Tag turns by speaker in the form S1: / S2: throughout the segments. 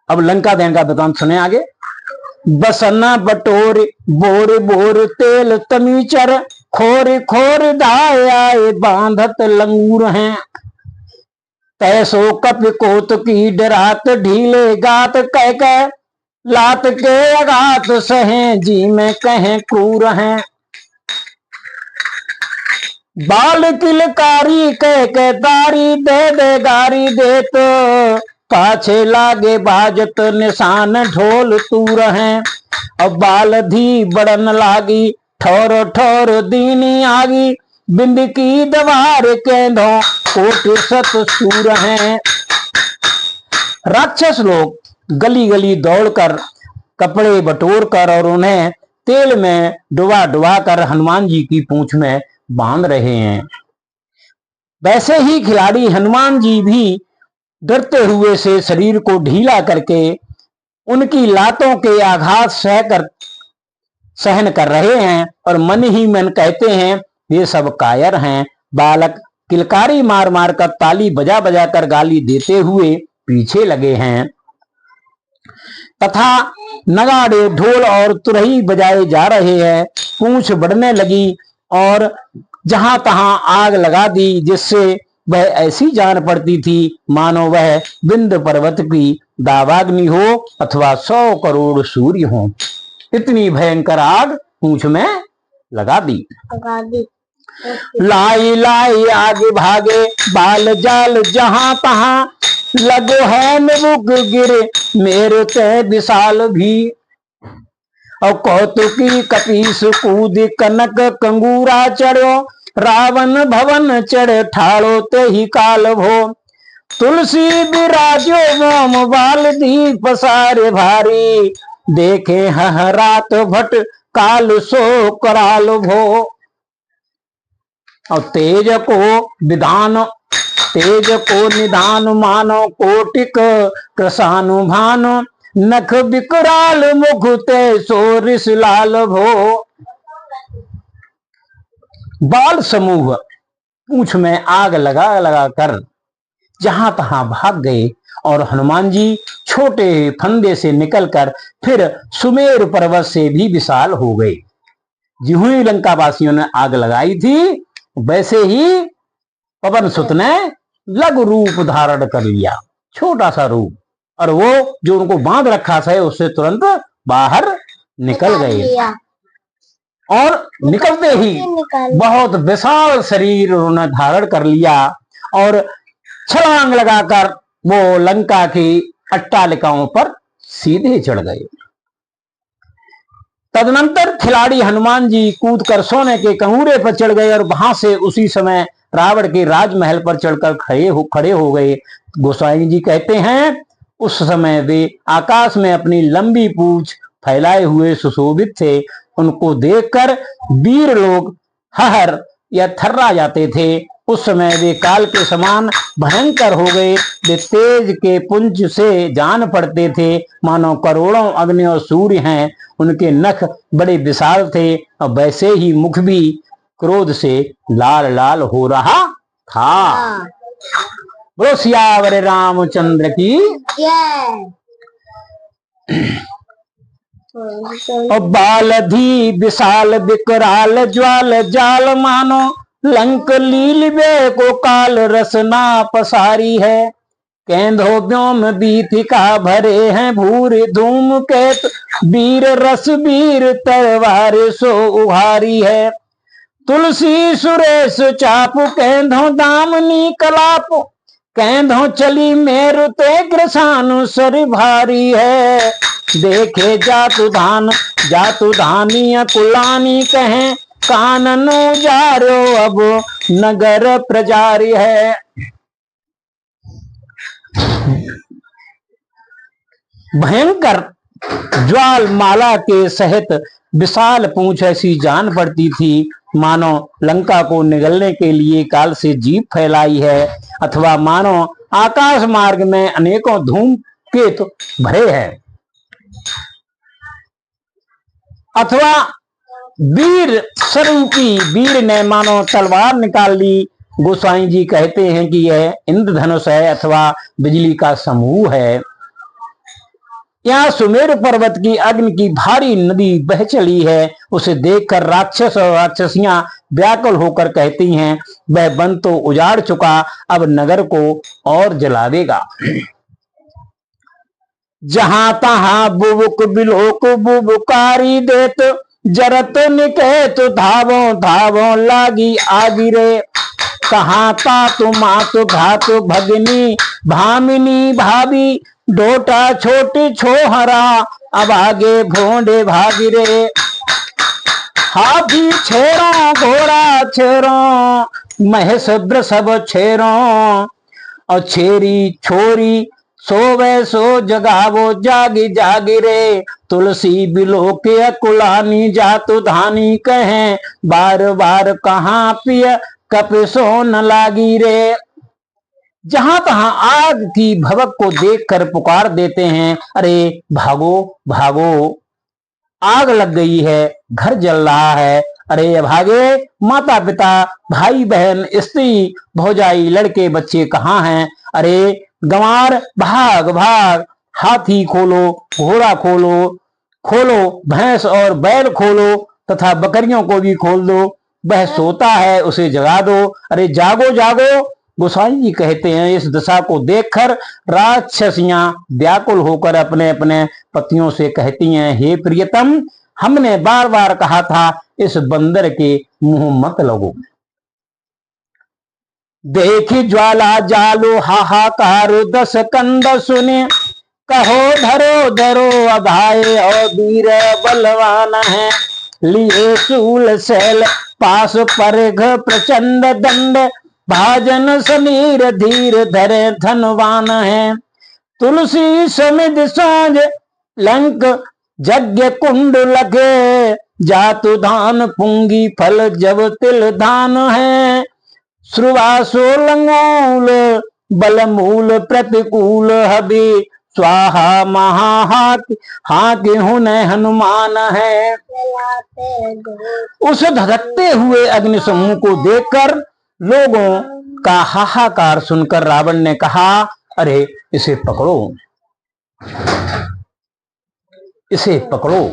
S1: अब लंका दहन का वृतांत सुने आगे। बसना बटोर बोर बोर तेल तमीचर, खोर खोर दाय आए बांधत लंगूर हैं। तैसो कप कोत की डरात ढीले गात, कह कह लात के अगात सहे जी में कहें क्रूर हैं। बाल किलकारी कह के तारी दे दे गारी देत, पाछे लागे बाजत निशान ढोल तूर हैं। अब बाल धी बड़न लागी ठोर ठोर दीनी आगी, बिंद की दवार केंधो कोट सत सूर हैं। राक्षस लोग गली गली दौड़कर कपड़े बटोर कर और उन्हें तेल में डुबा डुबा कर हनुमान जी की पूंछ में बांध रहे हैं। वैसे ही खिलाड़ी हनुमान जी भी डरते हुए से शरीर को ढीला करके उनकी लातों के आघात सहन कर रहे हैं और मन ही मन कहते हैं ये सब कायर हैं। बालक किलकारी मार मार कर ताली बजा बजा कर गाली देते हुए पीछे लगे हैं तथा नगाड़े ढोल और तुरही बजाए जा रहे हैं। पूंछ बढ़ने लगी और जहां तहां आग लगा दी, जिससे वह ऐसी जान पड़ती थी मानो वह विंध पर्वत की दावाग्नि हो अथवा 100 करोड़ सूर्य हो। इतनी भयंकर आग पूंछ में लगा दी। लाई लाई आगे भागे बाल जाल जहां तहां, लगो है मुख गिरे मेरे ते विशाल भी। और कौतुकी कपीस कूद कनक कंगूरा चढ़ो, रावण भवन चढ़ ठाड़ो ते ही काल भो। तुलसी बिराजो मोम बाल दी पसारे भारी, देखे हरात भट काल सो कराल भो। और तेज को निदान मानो कोटिक कृषानुभान, नख विकराल मुख ते सोरिस लाल भो। बाल समूह पूंछ में आग लगा लगा कर जहां तहां भाग गए और हनुमान जी छोटे फंदे से निकलकर फिर सुमेर पर्वत से भी विशाल हो गए। ज्यों ही लंका वासियों ने आग लगाई थी वैसे ही पवन सुत ने लघु रूप धारण कर लिया, छोटा सा रूप, और वो जो उनको बांध रखा था उससे तुरंत बाहर निकल गए। और निकलते ही बहुत विशाल शरीर उन्होंने धारण कर लिया और छलांग लगाकर वो लंका की अट्टालिकाओं पर सीधे चढ़ गए। तदनंतर खिलाड़ी हनुमान जी कूदकर सोने के कंगूरे पर चढ़ गए और वहां से उसी समय रावण के राजमहल पर चढ़कर खड़े हो गए। गोसाई जी कहते हैं उस समय वे आकाश में अपनी लंबी पूंछ फैलाए हुए सुशोभित थे। उनको देखकर वीर लोग हहर या थर्रा जाते थे। उस समय वे काल के समान भयंकर हो गए। वे तेज के पुंज से जान पड़ते थे मानो करोड़ों अग्नि और सूर्य हैं। उनके नख बड़े विशाल थे और वैसे ही मुख भी क्रोध से लाल लाल हो रहा था। बोलो सियावर रामचंद्र की और बालधी विशाल विकराल ज्वाल जाल मानो, लंक लील बे को काल रसना पसारी है। केंधो व्योम बीथिका भरे हैं भूर धूम केत, वीर रस वीर तलवार सो उहारी है। तुलसी सुरेश चापु केंधो दामनी कलाप, केंधो चली मेरु ते ग्रसानु सर भारी है। देखे जातु धानी कुलानी कहे, काननो जारो अब नगर प्रजारी है। भयंकर ज्वाल माला के सहित विशाल पूंछ ऐसी जान पड़ती थी मानो लंका को निगलने के लिए काल से जीभ फैलाई है, अथवा मानो आकाश मार्ग में अनेकों धूमकेतु भरे हैं, अथवा वीर स्वरूपी वीर ने मानो तलवार निकाल ली। गोसाई जी कहते हैं कि यह इंद्रधनुष है अथवा बिजली का समूह है। यहाँ सुमेर पर्वत की अग्नि की भारी नदी बह चली है। उसे देखकर राक्षस और राक्षसियां व्याकुल होकर कहती हैं, वह वन तो उजाड़ चुका, अब नगर को और जला देगा। जहां तहां बुबुक बिलोक बुबुकारी देत, जरत निकेत धावो धावो लागी आगी रे। कहाँ तातु मातु भातु भगनी भामिनी भाभी, डोटा छोटी छोहरा अब आगे भोंडे भागी रे। हाथी छेरो घोड़ा छेरो महेश वृषभ छेरो, और छेरी छोरी सोवे सो जगावो जागी जागी रे। तुलसी बिलोके अकुलानी जातु धानी कहें, बार बार कहाँ पिय कपिसो न लागी रे। जहां तहां आग की भवक को देखकर पुकार देते हैं, अरे भागो भागो, आग लग गई है, घर जल रहा है, अरे भागे। माता पिता भाई बहन स्त्री भौजाई लड़के बच्चे कहाँ हैं, अरे गंवार भाग भाग। हाथी खोलो घोड़ा खोलो, खोलो भैंस और बैल खोलो, तथा बकरियों को भी खोल दो, वह सोता है उसे जगा दो, अरे जागो जागो। गोसाई जी कहते हैं, इस दशा को देखकर राक्षसियां व्याकुल होकर अपने अपने पतियों से कहती हैं, हे प्रियतम, हमने बार बार कहा था इस बंदर के मुंह मत लगो। देखी ज्वाला जालो हाहाकार, दस कंद सुने, कहो धरो धरो अभाए और वीर बलवान है। लिए शूल शैल पास परघ प्रचंड दंड, भाजन समीर धीर धरे धनवान है। तुलसी समिध सांझ लंक यज्ञ कुंड लगे, जातु धान पुंगी फल जब तिल धान है। श्रुवासो लंगूल बलमूल प्रतिकूल हबी, स्वाहा महाहाक हाथी हुने हनुमान है। उस धधकते हुए अग्नि समूह को देखकर लोगों का हाहाकार सुनकर रावण ने कहा, अरे इसे पकड़ो, इसे पकड़ो।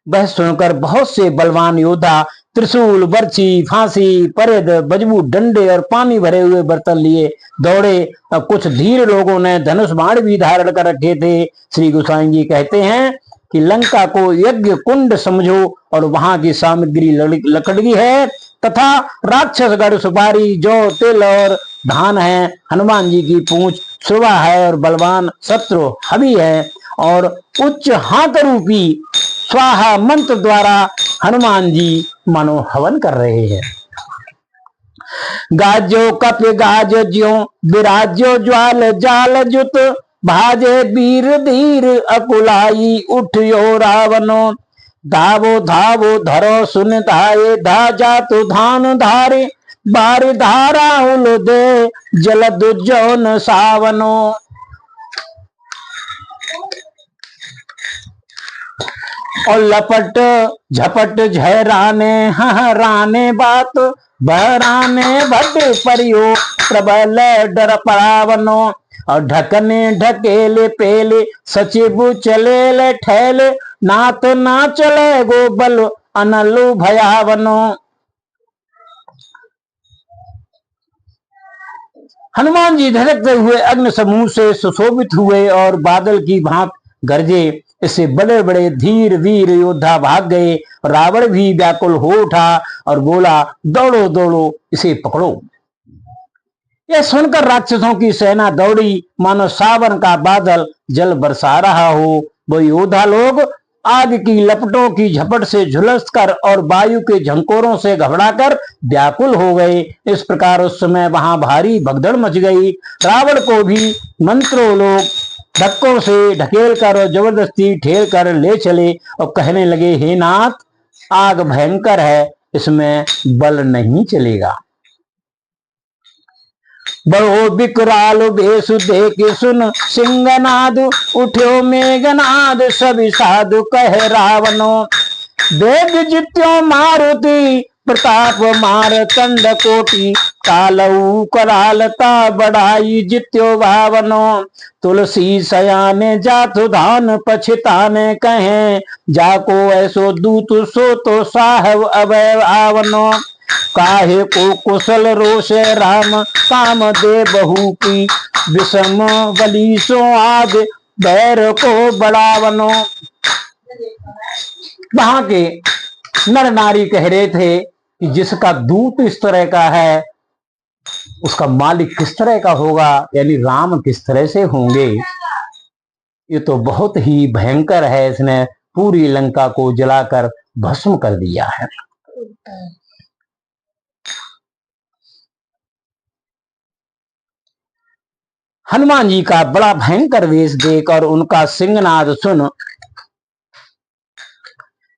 S1: वह सुनकर बहुत से बलवान योद्धा त्रिशूल बर्छी फांसी परिध बजबू डंडे और पानी भरे हुए बर्तन लिए दौड़े। कुछ धीर लोगों ने धनुष बाण भी धारण कर रखे थे। श्री गोसाई जी कहते हैं कि लंका को यज्ञ कुंड समझो और वहां की सामग्री लकड़ी है, तथा राक्षसगढ़ सुपारी जौ तिल और धान है। हनुमान जी की पूंछ सुबह है और बलवान शत्रु हवि है, और उच्च हाथ रूपी स्वाहा मंत्र द्वारा हनुमान जी मानो हवन कर रहे हैं। गाजो कप गाज ज्यो विराजो ज्वाल जाल जुत, भाजे वीर धीर अकुलाई उठयो रावनो। धावो धावो धरो सुन धाये धा जातु धान धारे, बार धारा उल दे जलद जौन सावनो। और लपट झपट झहराने हहराने बात, बहराने भट परियो प्रबल डर परावनो। और ढकने ढकेले पेले सचिव चले ठेले, नाथ ना चले गो बल अनलु भयावनो। हनुमान जी धड़कते हुए अग्नि समूह से सुशोभित हुए और बादल की भांत गरजे। इससे बड़े बड़े धीर वीर योद्धा भाग गए। रावण भी व्याकुल हो उठा और बोला, दौड़ो दौड़ो, इसे पकड़ो। यह सुनकर राक्षसों की सेना दौड़ी, मानो सावन का बादल जल बरसा रहा हो। वो योद्धा लोग आग की लपटों की झपट से झुलसकर और वायु के झंकोरों से घबराकर व्याकुल हो गए। इस प्रकार उस समय वहां भारी भगदड़ मच गई। रावण को भी मंत्रों लोग धक्कों से ढकेल कर और जबरदस्ती ठेल कर ले चले और कहने लगे, हे नाथ, आग भयंकर है, इसमें बल नहीं चलेगा। बड़ो विकराल भेष देख सुन सिंहनाद, उठ्यो मेघनाद सभी साधु कह रावणो। वेद जित्यो मारुति प्रताप मार कंड कोटि, कालऊ करालता बढ़ाई जित्यो भावनो। तुलसी सयाने जातु धान पछिताने कहें, जाको ऐसो दूत सो तो साहब अवय आवनो। काहे को कुशल रोषे राम काम दे बहू की, विषम बली सो आग बैर को बढ़ावनो। वहां के नर नारी कह रहे थे कि जिसका दूत इस तरह का है उसका मालिक किस तरह का होगा, यानी राम किस तरह से होंगे। ये तो बहुत ही भयंकर है, इसने पूरी लंका को जलाकर भस्म कर दिया है। हनुमान जी का बड़ा भयंकर वेश देख और उनका सिंहनाद सुन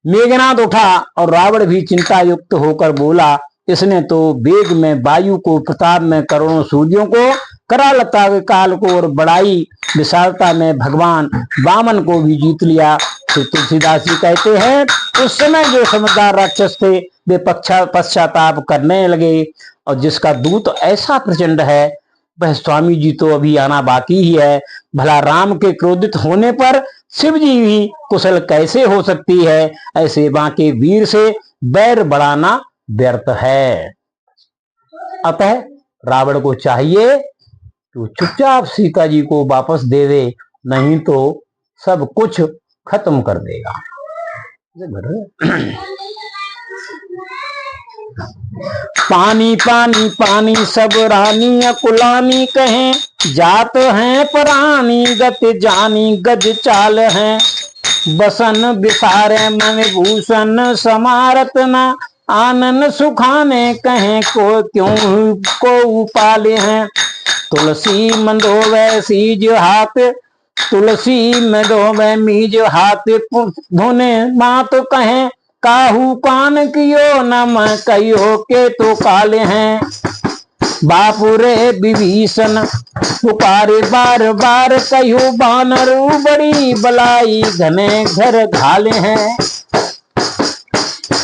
S1: मेघनाद उठा और रावण भी चिंता युक्त होकर बोला, इसने तो वेग में वायु को, प्रताप में करोड़ों सूर्यों को, करालता के काल को और बड़ाई विशालता में भगवान वामन को भी जीत लिया। तो तुलसीदास जी कहते हैं, उस समय जो समझदार राक्षस थे वे पश्चाताप करने लगे, और जिसका दूत ऐसा प्रचंड है वह स्वामी जी तो अभी आना बाकी ही है। भला राम के क्रोधित होने पर शिव जी भी कुशल कैसे हो सकती है, ऐसे बांके वीर से बैर बढ़ाना व्यर्थ है। अतः रावण को चाहिए तो चुपचाप सीता जी को वापस दे दे, नहीं तो सब कुछ खत्म कर देगा। पानी पानी पानी सब रानी अकुलानी कहें, जात हैं प्राणी गति जानी गज चाल हैं। बसन बिसारे मन भूषण समारत न, आनन सुखाने कहें को क्यों को उपाले हैं। तुलसी मंदोवे सीज हाथ, तुलसी मंदोवे मीज हाथ धोने मात कहें, काहू कान कियो नम कहो के तो काले हैं। बापुरे विभीषण पुकारे बार बार, कहो बानर बड़ी बलाई घने घर घाले हैं।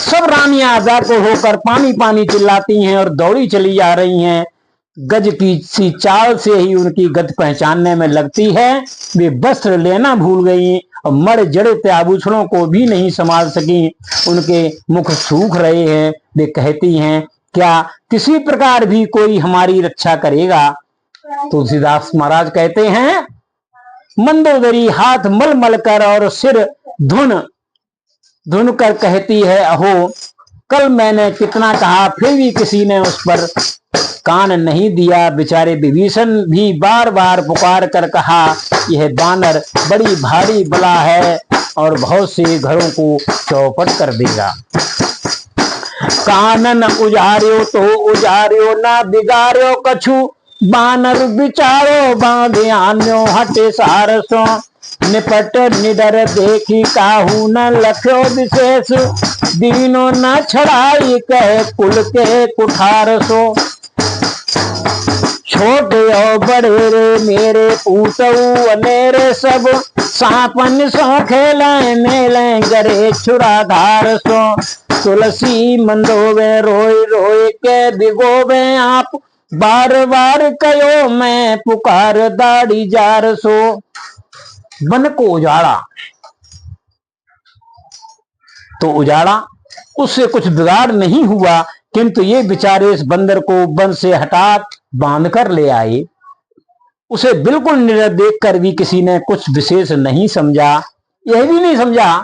S1: सब रानियां व्याकुल होकर पानी पानी चिल्लाती हैं और दौड़ी चली जा रही हैं। गज की सी चाल से ही उनकी गति पहचानने में लगती है। वे वस्त्र लेना भूल गई और मर जड़े आभूषणों को भी नहीं संभाल सकी। उनके मुख सूख रहे हैं। वे कहती हैं, क्या किसी प्रकार भी कोई हमारी रक्षा करेगा। तुलसीदास महाराज कहते हैं, मंदोदरी हाथ मल मल कर और सिर धुन धुन कर कहती है, अहो कल मैंने कितना कहा फिर भी किसी ने उस पर कान नहीं दिया। बेचारे विभीषण भी बार बार पुकार कर कहा, यह बानर बड़ी भारी बला है और बहुत से घरों को चौपट कर देगा। कानन उजार्यो तो उजार्यो ना बिगाड़ो कछु, बानर बिचारो बांधे आन्यो हटे सारसो। निपट निडर देखी काहू न लख्यो विशेष, दीनो न छड़ाई कहे कुल के कुठार सो। छोटे और बड़े रे मेरे पूतऊ अनेरे सब, सांपन सो खेलें मेलें गरे छुराधार सो। तुलसी मंदोवे रोए रोए के भिगोवे आप, बार बार कयो मैं पुकार दाढ़ी जार सो। वन को उजाड़ा तो उजाड़ा, उससे कुछ बिगाड़ नहीं हुआ, किंतु ये बेचारे इस बंदर को वन से हटा बांध कर ले आए। उसे बिल्कुल निडर देखकर भी किसी ने कुछ विशेष नहीं समझा। यह भी नहीं समझा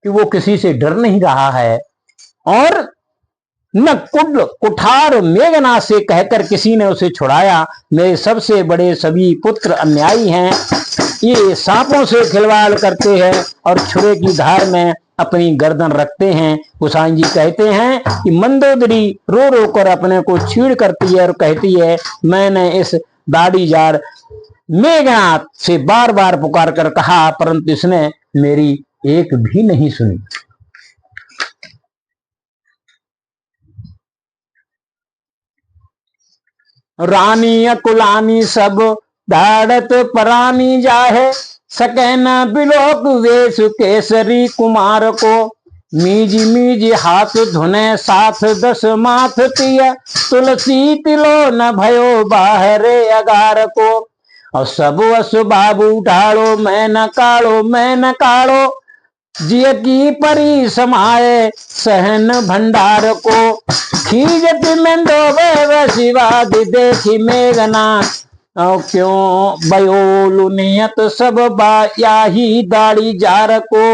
S1: कि वो किसी से डर नहीं रहा है। और न कुठार मेघनाथ से कहकर किसी ने उसे छुड़ाया। मेरे सबसे बड़े सभी पुत्र अन्यायी हैं, ये सांपों से खिलवाड़ करते हैं और छुरे की धार में अपनी गर्दन रखते हैं। गोसाई जी कहते हैं कि मंदोदरी रो रो कर अपने को छीड़ करती है और कहती है, मैंने इस दाढ़ी जार मेघनाथ से बार बार पुकार कर कहा, परंतु इसने मेरी एक भी नहीं सुनी। रानी अकुलानी सब धाड़त परानी जाहे, सके न बिलोक वेश केसरी कुमार को। मीजी मीजी हाथ धुने साथ दस माथ तिय, तुलसी तिलो न भयो बाहरे अगार को। और सब अस बाबू ढालो मैं न कालो, जिय की परी समाये सहन भंडार को। खीजत मेंदो वे शिवादि देखी मेघनाथ, क्यों बयोलु नियत सब बायाही दाढ़ी जार को।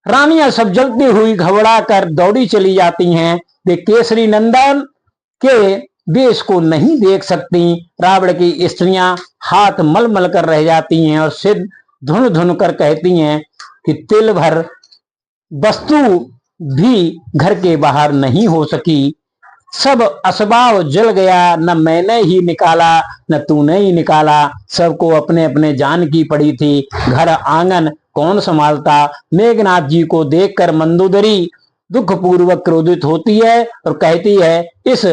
S1: रानियां सब जलती हुई घबरा कर दौड़ी चली जाती हैं। वे केसरी नंदन के वेश को नहीं देख सकती। रावण की स्त्रियां हाथ मल मल कर रह जाती हैं और सिर धुन धुन कर कहती हैं कि तिल भर वस्तु भी घर के बाहर नहीं हो सकी। सब असबाब जल गया, न मैंने ही निकाला न तूने ही निकाला। सबको अपने अपने जान की पड़ी थी, घर आंगन कौन संभालता। मेघनाथ जी को देखकर मंदोदरी दुख पूर्वक क्रोधित होती है और कहती है, इस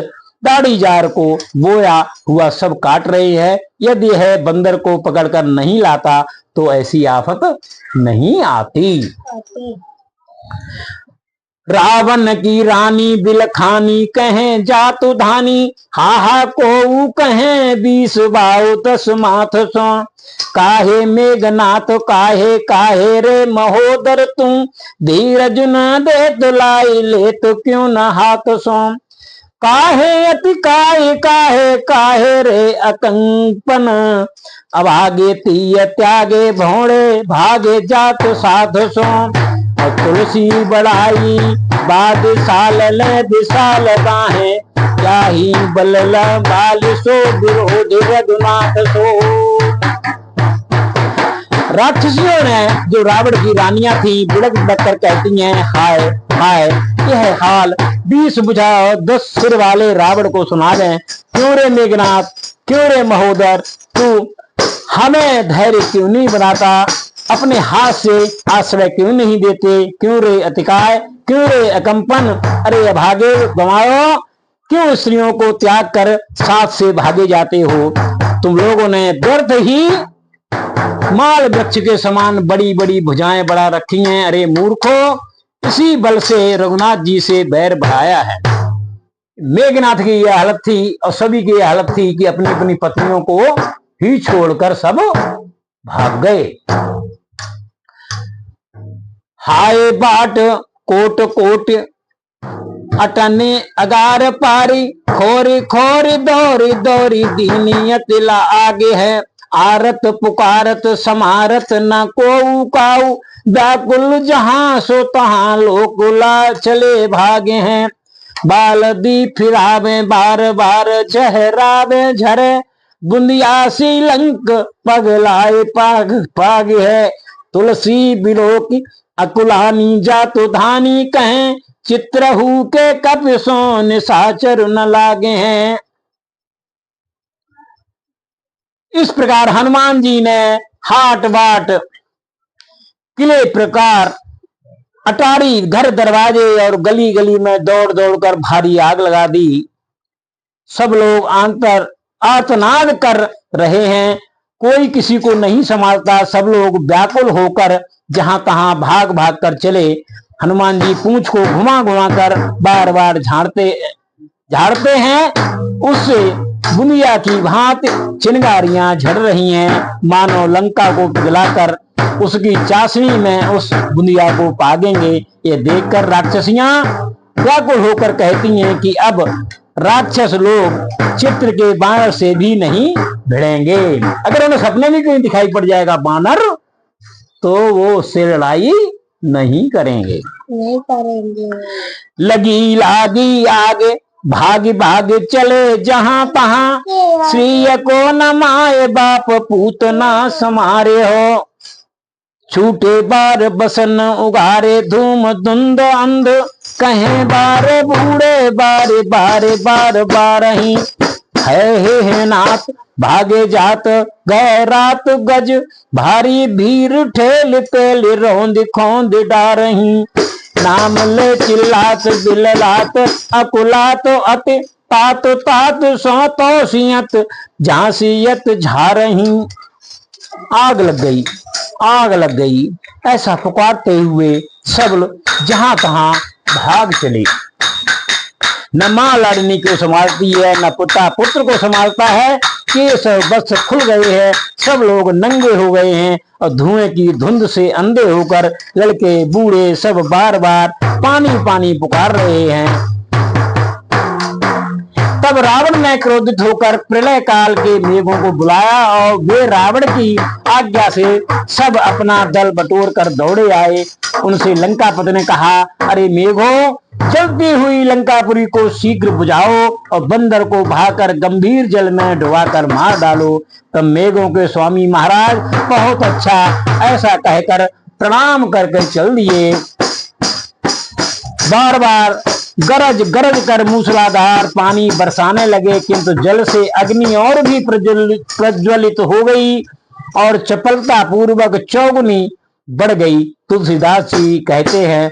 S1: दाढ़ी जार को बोया हुआ सब काट रही है। यदि यह बंदर को पकड़कर नहीं लाता तो ऐसी आफत नहीं आती। रावण की रानी बिलखानी कहें जातु धानी, हा को कहें 20 बाऊ 10 माथ सो। काहे मेघनाथ काहे रे महोदर तू, धीरज न दे तुलाई ले तो क्यों न हाथ सो। काहे अति काहे रे अकंपन, अभागे तीय त्यागे भोड़े भागे जात साध सो। और तुलसी बढ़ाई बाद साल ले दिसाल गाहे, क्या ही बल बाल सो विरोध रघुनाथ सो। राक्षसियों ने जो रावण की रानियां थी बिड़क बिड़क कर कहती हैं, हाय हाय यह हाल 20 भुजा 10 सिर वाले रावण को सुना दें। क्यों रे मेघनाथ, क्यों रे महोदर, तू हमें धैर्य क्यों नहीं बनाता, अपने हाथ से आश्रय क्यों नहीं देते। क्यों रे अतिकाय, क्यों रे अकंपन, अरे अभागे गंवारो, क्यों स्त्रियों को त्याग कर साथ से भागे जाते हो। तुम लोगों ने व्यर्थ ही माल वृक्ष के समान बड़ी बड़ी भुजाएं बढ़ा रखी हैं। अरे मूर्खो, इसी बल से रघुनाथ जी से बैर बढ़ाया है। मेघनाथ की यह हालत थी और सभी की यह हालत थी कि अपनी अपनी पत्नियों को ही छोड़कर सब भाग गए। हाय बाट कोट कोट अटने अगार पारी, खोरी खोरी दौरी दौरी दीनियत ला आगे है। आरत पुकारत समारत न को काऊ, व्याकुल जहां सो तहां लोकुला चले भागे हैं। बालदी फिरावे बार बार जहरावे झरे, बुंदियासी लंक पगलाए पाग पाग है। तुलसी बिलोकी अकुलानी जातु धानी कहें, चित्रहू के कपिसों निशाचर न लागे हैं। इस प्रकार हनुमान जी ने हाट बाट किले प्रकार अटारी घर दरवाजे और गली गली में दौड़ दौड़ कर भारी आग लगा दी। सब लोग आंतर आर्तनाद कर रहे हैं, कोई किसी को नहीं संभालता। सब लोग व्याकुल होकर जहां तहां भाग भाग कर चले। हनुमान जी पूंछ को घुमा घुमा कर बार बार झाड़ते हैं। उससे बुनिया की भांति चिंगारियां झड़ रही हैं, मानो लंका को पिघलाकर उसकी चाशनी में उस बुनिया को पागेंगे। ये देखकर राक्षसियां व्याकुल होकर कहती हैं कि अब राक्षस लोग चित्र के बानर से भी नहीं भिड़ेंगे। अगर उन्हें सपने में कहीं दिखाई पड़ जाएगा बानर तो वो उससे लड़ाई नहीं करेंगे। लगी लागी आगे भाग भाग चले जहां तहां, श्रीय को न माए बाप पूत ना समारे हो। छूटे बार बसन उगारे धूम धुंध अंध, कहें बारे बूढ़े बारे बारे बार बार ही। है नाथ भागे जात गए रात गज, भारी भीड़ ठेल तेल रौंद खोंद डारही। नाम ले चिल्लात बिललात अकुलात अति, तात तात सो तोसियत झांसियत झारही। आग लग गई आग लग गई। ऐसा पुकारते हुए सब जहां तहां भाग चले। न मां लड़नी को संभालती है, न पिता पुत्र को संभालता है। केस बस खुल गए हैं, सब लोग नंगे हो गए हैं और धुएं की धुंध से अंधे होकर लड़के बूढ़े सब बार बार पानी पानी पुकार रहे हैं। तब रावण ने क्रोधित होकर प्रलय काल के मेघों को बुलाया और वे रावण की आज्ञा से सब अपना दल बटोर कर दौड़े आए। उनसे लंकापति ने कहा, अरे मेघों, जलती हुई लंकापुरी को शीघ्र बुझाओ और बंदर को भाकर गंभीर जल में डुबाकर मार डालो। तब मेघों के स्वामी महाराज बहुत अच्छा ऐसा कहकर प्रणाम करके चल दिए। बार बार गरज गरज कर मूसलाधार पानी बरसाने लगे, किंतु जल से अग्नि और भी प्रज्वलित हो गई और चपलता पूर्वक चौगुनी बढ़ गई। तुलसीदास जी कहते हैं,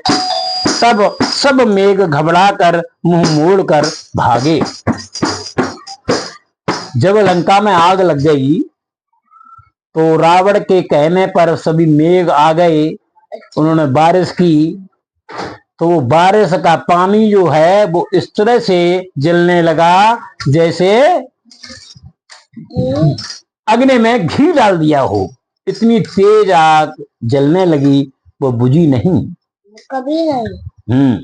S1: तब सब मेघ घबराकर मुंह मोड़कर भागे। जब लंका में आग लग गई तो रावण के कहने पर सभी मेघ आ गए। उन्होंने बारिश की तो वो बारिश का पानी जो है वो इस तरह से जलने लगा जैसे अग्नि में घी डाल दिया हो। इतनी तेज आग जलने लगी, वो बुझी नहीं, कभी नहीं।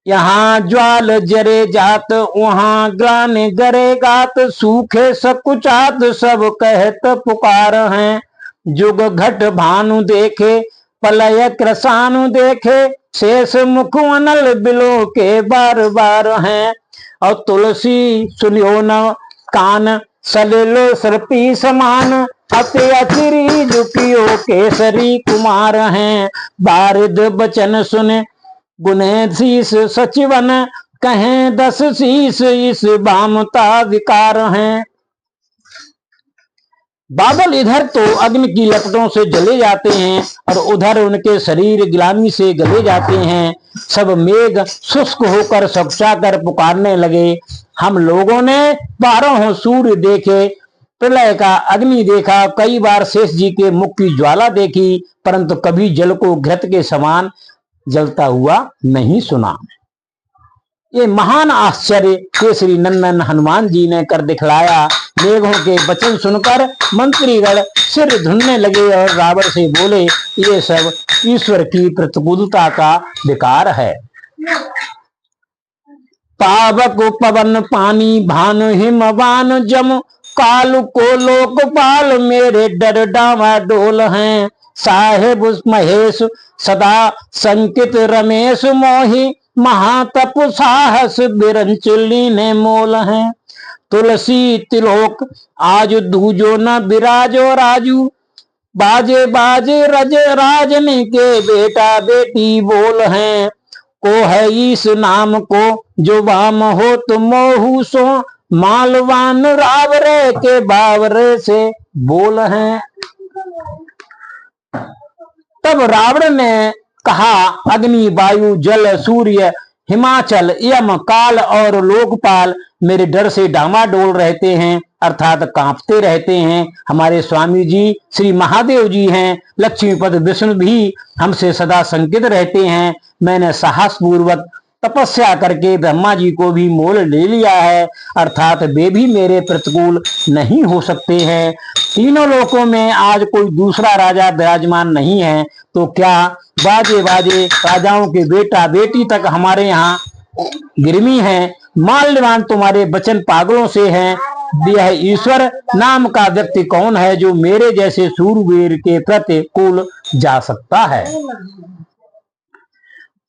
S1: यहाँ ज्वाल जरे जात, वहाँ ग्लान गरे गात, सूखे सकुचात सब कहत पुकार हैं। जुग घट भानु देखे, पलय कृसानु देखे, शेष मुख अनल बिलो के बार बार हैं। और तुलसी सुनियो न कान, सलिलो सर्पी समान, अति अचिरी झुकियो केसरी कुमार हैं। बारिद बचन सुने गुने शीस सचिवन, कहें 10 शीस इस बामता विकार हैं। बादल इधर तो अग्नि की लपटों से जले जाते हैं और उधर उनके शरीर ग्लानि से गले जाते हैं। सब मेघ शुष्क होकर सकचाकर पुकारने लगे। हम लोगों ने 12 सूर्य देखे, प्रलय का अग्नि देखा, कई बार शेष जी के मुख की ज्वाला देखी, परंतु कभी जल को घृत के समान जलता हुआ नहीं सुना। ये महान आश्चर्य केसरी नंदन हनुमान जी ने कर दिखलाया। मेघों के वचन सुनकर मंत्रीगण सिर धुनने लगे और रावण से बोले, ये सब ईश्वर की प्रतिकूलता का विकार है। पावक पवन पानी भानु हिमवान जम, काल को लोकपाल मेरे डर डावाडोल हैं। साहेब महेश सदा संकित रमेश मोहि, महातप साहस बिरंचुली ने मोल हैं। तुलसी तिलोक आज दूजो न बिराजो राजू, बाजे बाजे रज राजनी के बेटा बेटी बोल हैं। को है इस नाम को जो वाम हो तुम मोहू सो, मालवान रावरे के बावरे से बोल हैं। तब रावण ने कहा, अग्नि वायु जल सूर्य हिमाचल यम काल और लोकपाल मेरे डर से डामाडोल रहते हैं, अर्थात कांपते रहते हैं। हमारे स्वामी जी श्री महादेव जी हैं, लक्ष्मीपद विष्णु भी हमसे सदा संकित रहते हैं। मैंने साहस पूर्वक तपस्या करके ब्रह्मा जी को भी मोल ले लिया है, अर्थात वे भी मेरे प्रतिकूल नहीं हो सकते हैं। तीनों लोकों में आज कोई दूसरा राजा विराजमान नहीं है, तो क्या बाजे बाजे राजाओं के बेटा बेटी तक हमारे यहाँ गिरमी है। माल्यवान तुम्हारे वचन पागलों से हैं। यह ईश्वर नाम का व्यक्ति कौन है जो मेरे जैसे सूरवीर के प्रतिकूल जा सकता है।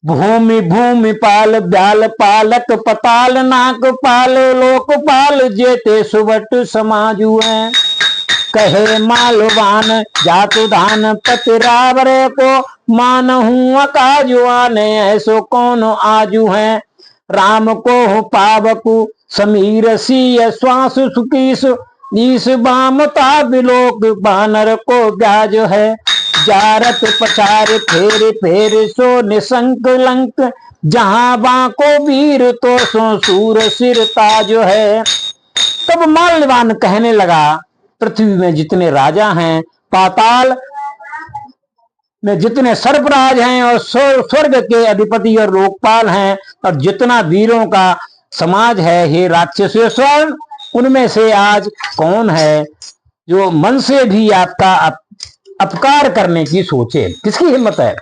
S1: भूमि भूमि पाल ब्याल पालक पताल नाक पाल लोकपाल जेते सुबट समाजु हैं। कहे मालवान जातु धान पति रावरे को, मानहू अकाजु आने ऐसो कौन आजू हैं। राम को पावकु समीर सीय श्वास सुकीस, ईस बामता बिलोक बानर को ब्याज है। जारत पचार फेर फेर सो निशंक लंक, जहां बाको वीर तो सो सूर सिर ताज है। तब माल्यवान कहने लगा, पृथ्वी में जितने राजा हैं, पाताल में जितने सर्पराज हैं और स्वर्ग के अधिपति और लोकपाल हैं, और जितना वीरों का समाज है, हे राक्षसेश्वर, उनमें से आज कौन है जो मन से भी आपका अपकार करने की सोचे? किसकी हिम्मत है?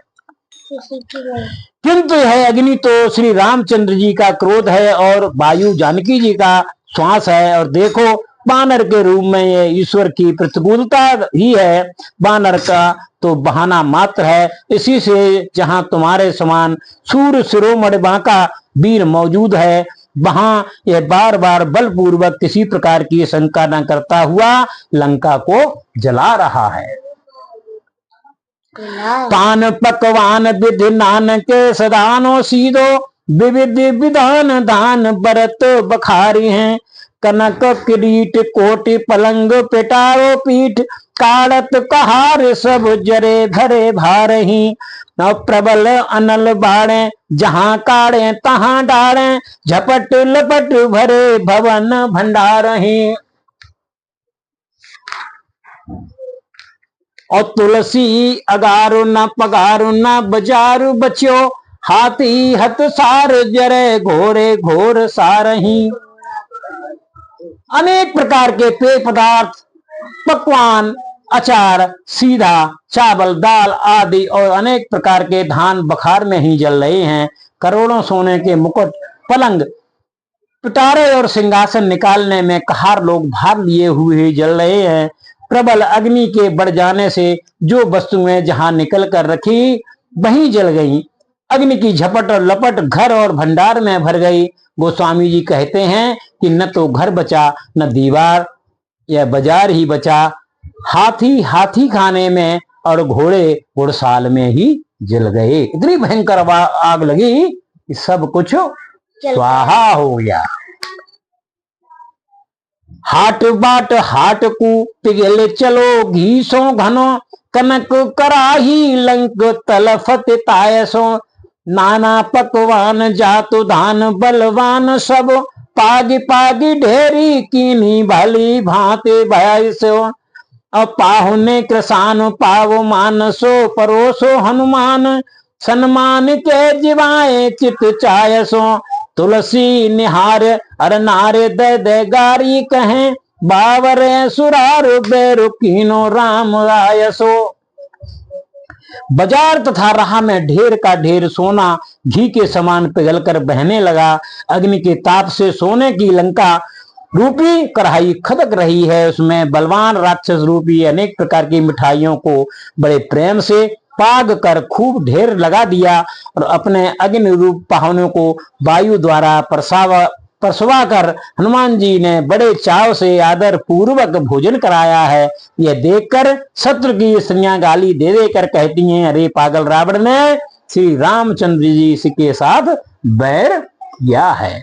S1: किंतु यह अग्नि तो श्री रामचंद्र जी का क्रोध है और वायु जानकी जी का श्वास है, और देखो बानर के रूप में ये ईश्वर की प्रतिकूलता ही है। बानर का तो बहाना मात्र है। इसी से जहां तुम्हारे समान सूर्य शिरोमणि बांका वीर मौजूद है, वहां यह बार बार बलपूर्वक किसी प्रकार की शंका न करता हुआ लंका को जला रहा है। पान पकवान विधि नानक सदानो सीधो, विविध विधान दान बरत बखारी हैं। कनक किरीट कोटि पलंग पिटारो पीठ, काड़त कहार सब जरे धरे भारही। प्रबल अनल बाड़े जहां काड़े तहां डाड़े, झपट लपट भरे भवन भंडारही। और तुलसी अगारु न पगारु न बजारु बच्यो, हाथी हत सार जरे घोरे घोर सारही। अनेक प्रकार के पेय पदार्थ, पकवान, अचार, सीधा चावल, दाल आदि और अनेक प्रकार के धान बखार में ही जल रहे हैं। करोड़ों सोने के मुकुट, पलंग, पिटारे और सिंहासन निकालने में कहार लोग भाग लिए हुए जल रहे हैं। प्रबल अग्नि के बढ़ जाने से जो वस्तुएं जहां निकल कर रखी वहीं जल गई। अग्नि की झपट और लपट घर और भंडार में भर गई। गोस्वामी जी कहते हैं कि न तो घर बचा, न दीवार या बाजार ही बचा। हाथी हाथी खाने में और घोड़े घुड़साल में ही जल गए। इतनी भयंकर आग लगी कि सब कुछ स्वाहा हो गया। हाट बाट हाट कु पिघल चलो घीसो घनो, कनक कराही लंक तलफत तायसो। नाना पकवान जातु धान बलवान सब, पागी पागी ढेरी कीनी भली भांति भयसो। पाहुने कृसान पावो मानसो परोसो हनुमान, सन्मान के जिवाए चित चायसो। तुलसी निहार अर नारे दे दे गारी कहें, बावरे सुरार बेरु कीनो राम आयसो। बाजार तथा राह में ढेर का ढेर सोना घी के समान पिघलकर बहने लगा। अग्नि के ताप से सोने की लंका रूपी कढ़ाई खदक रही है। उसमें बलवान राक्षस रूपी अनेक प्रकार की मिठाइयों को बड़े प्रेम से पाग कर खूब ढेर लगा दिया, और अपने अग्नि रूप पाहुनों को वायु द्वारा परसवा कर हनुमान जी ने बड़े चाव से आदर पूर्वक भोजन कराया है। यह देखकर शत्रु की स्त्रियां गाली दे देकर कहती हैं, अरे पागल रावण ने श्री रामचंद्र जी के साथ बैर किया है।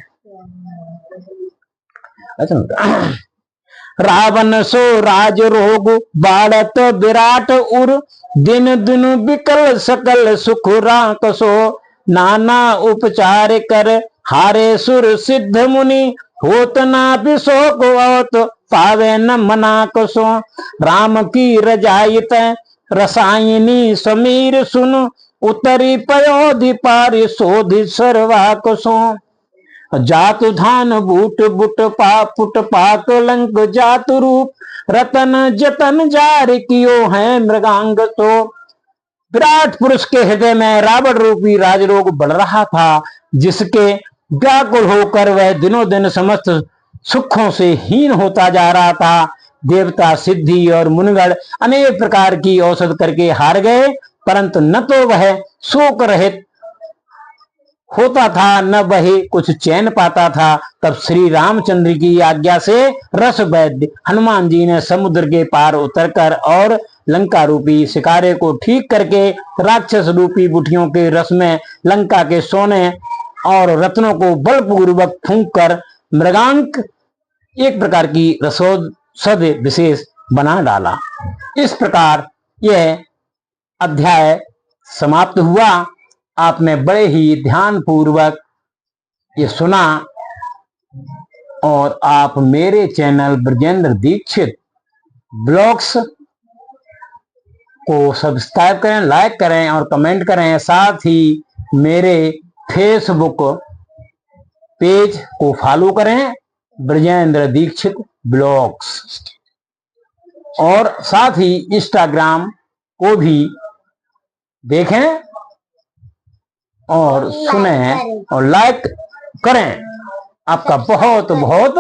S1: रावण सो राज रोग बाड़त विराट उर, दिन दिन विकल सकल सुख राकसो। नाना उपचार कर हारे सुर सिद्ध मुनि, होत ना विशोक होत पावे न मना कसो। राम की रजायत रसायनी समीर सुन, उतरी पयोधि पारि शोधि सर्वा कसो। जातु धान बूट बुट पुट पाक लंक जातु रूप, रतन जतन जार कियो है मृगांग तो। विराट पुरुष के हृदय में रावण रूपी राजरोग बढ़ रहा था, जिसके व्याकुल होकर वह दिनों दिन समस्त सुखों से हीन होता जा रहा था। देवता सिद्धि और मुनिगण अनेक प्रकार की औषध करके हार गए, परंतु न तो वह शोक रहित होता था, न वह कुछ चैन पाता था। तब श्री रामचंद्र की आज्ञा से रस वैद्य हनुमान जी ने समुद्र के पार उतरकर और लंका रूपी शिकारे को ठीक करके राक्षस रूपी बुटियों के रस में लंका के सोने और रत्नों को बलपूर्वक फूंक कर मृगांक एक प्रकार की रसोद विशेष बना डाला। इस प्रकार यह अध्याय समाप्त हुआ। आपने बड़े ही ध्यान पूर्वक ये सुना, और आप मेरे चैनल ब्रजेंद्र दीक्षित ब्लॉग्स को सब्सक्राइब करें, लाइक करें और कमेंट करें। साथ ही मेरे फेसबुक पेज को फॉलो करें, ब्रजेंद्र दीक्षित ब्लॉग्स, और साथ ही इंस्टाग्राम को भी देखें और सुनें और लाइक करें। आपका बहुत बहुत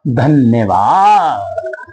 S1: धन्यवाद।